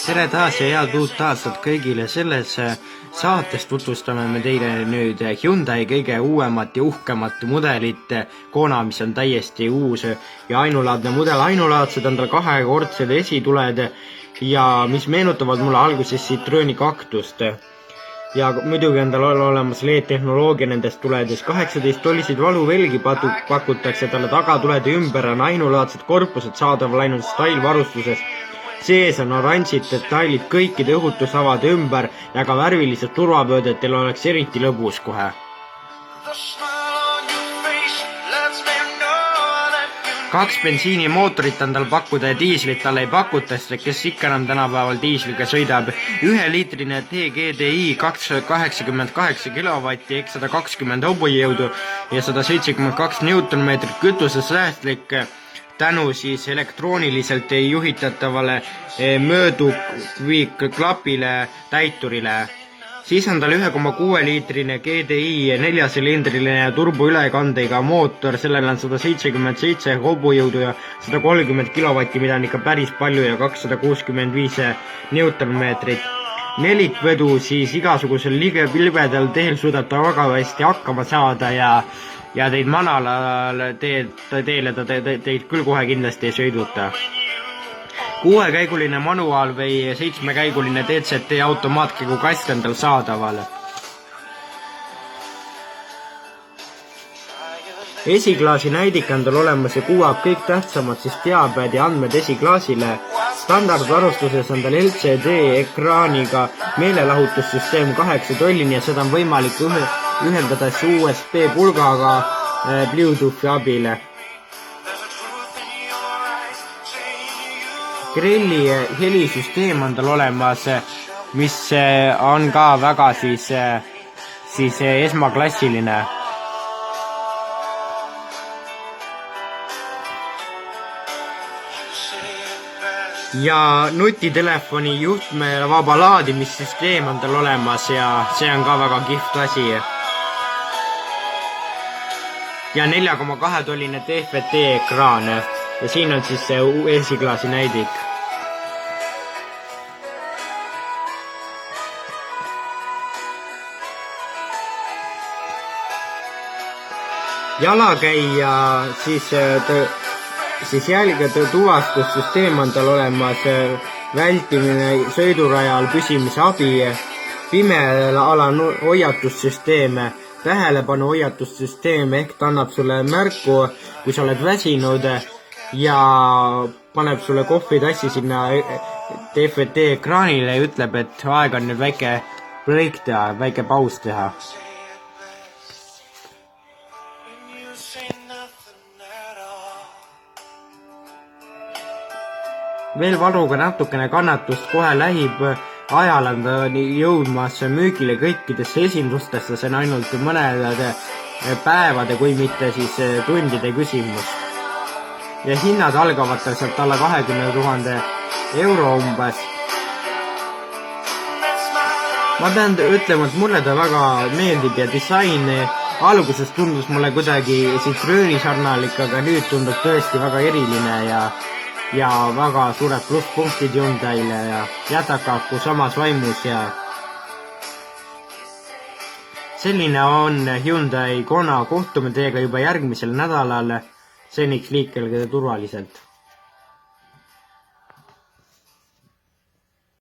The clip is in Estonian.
Tere taas ja head uut aastat kõigile. Selles saates tutvustame me teile nüüd Hyundai kõige uuemat ja uhkemat mudelit, Kona, mis on täiesti uus ja ainulaadne mudel. Ainulaadsed on tal kahekordsed esituled ja mis meenutavad mulle alguses Citrooni Cactust. Ja muidugi on tal olemas LED-tehnoloogia nendes tuledes. 18 tolliseid valuvelgi pakutakse talle, tagatulede ümber on ainulaadsed korpused saadaval ainult style-varustuses. Sees on oranžid detailid kõikide õhutusavade ümber ja ka värvilised turvapöödetel oleks eriti lõbus kohe. Kaks bensiinimootorit on tal pakkuda ja diislit talle ei pakuta, sest kes ikka enam tänapäeval diisliga sõidab. 1-liitrine TGDI 288 kW ehk 120 hobujõudu ja 172 Nm kütusesäästlik tänu siis elektrooniliselt juhitatavale mööduklapile täiturile. Siis on tal 1,6-liitrine GDI 4-silindriline turboülekandega mootor, sellel on 177 hobujõudu ja 130 kW, mida on ikka päris palju ja 265 Nm. Nelikvedu siis igasugusel libedal teel suudab ta väga hästi hakkama saada ja teid manalal teele ta teid küll kohe kindlasti ei sõiduta. 6-käiguline manuaal või 7-käiguline DCT automaatkäigu kast on tal saadaval. Esiklaasi näidik on tal olemas ja kuvab kõik tähtsamad siis teabed ja andmed esiklaasile. Standardvarustuses on tal LCD ekraaniga meelelahutussüsteem 8 tollini ja seda on võimalik ühendada USB pulgaga Bluetoothi abile. Grelli helisüsteem on tal olemas, mis on ka väga siis esmaklassiline. Ja nutitelefoni juhtme vaba laadimissüsteem on tal olemas ja see on ka väga kihvt asi. Ja 4,2 tolline TFT ekraan ja siin on siis see esiklaasi näidik. Jalakäija siis jälgede tuvastussüsteem on tal olemas, vältimine sõidurajal püsimise abi, pimeal alal hoiatussüsteem, tähelepanu hoiatussüsteem ehk ta annab sulle märku, kui sa oled väsinud ja paneb sulle kohvitassi sinna TFT ekraanile ja ütleb, et aeg on nüüd väike break teha, väike paus teha. Veel varuga natukene kannatust, kohe lähiajal on ta jõudmas müügile kõikidesse esindustesse, see on ainult mõnede päevade, kui mitte siis tundide küsimus. Ja hinnad algavad tal sealt alla 20 000 euro umbes. Ma pean ütlema, et mulle ta väga meeldib ja disain alguses tundus mulle kuidagi Citrooni sarnalik, aga nüüd tundub tõesti väga eriline ja väga suured plusspunktid Hyundaile ja jätakaku samas vaimus ja selline on Hyundai Kona. Kohtume teiega juba järgmisel nädalal. Seniks liikelge turvaliselt.